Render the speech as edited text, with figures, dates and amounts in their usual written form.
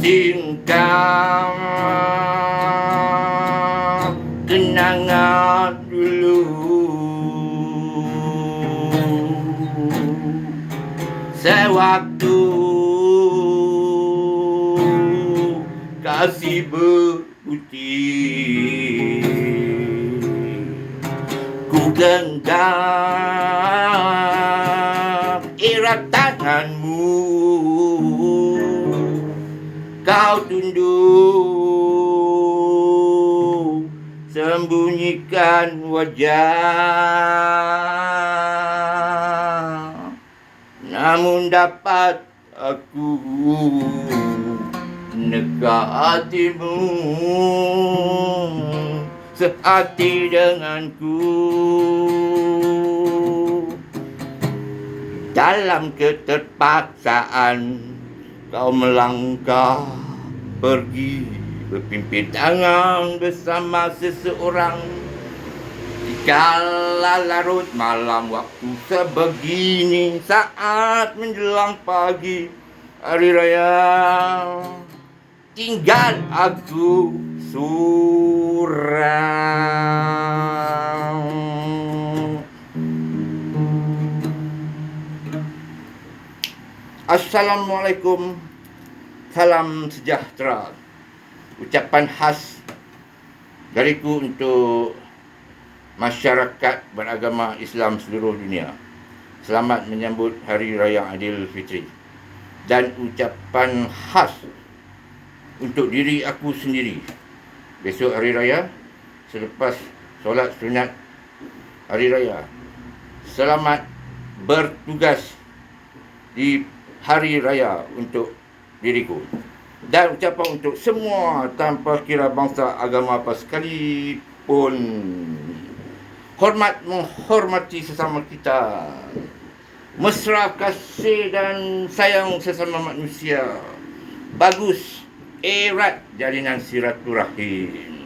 Simpan kenangan dulu, sewaktu kasih berputih, ku genggam erat tanganmu, kau tunduk sembunyikan wajah, namun dapat aku neka hatimu sehati denganku. Dalam keterpaksaan kau melangkah pergi, berpimpin tangan bersama seseorang. Dikala larut malam waktu sebegini, saat menjelang pagi hari raya, tinggal aku suram. Assalamualaikum, salam sejahtera. Ucapan khas dariku untuk masyarakat beragama Islam seluruh dunia. Selamat menyambut Hari Raya Aidilfitri. Dan ucapan khas untuk diri aku sendiri. Besok Hari Raya, selepas solat sunat Hari Raya, selamat bertugas di Hari Raya untuk diriku. Dan ucapan untuk semua tanpa kira bangsa, agama apa sekalipun. Hormat menghormati sesama kita. Mesra kasih dan sayang sesama manusia. Bagus erat jalinan silaturahim.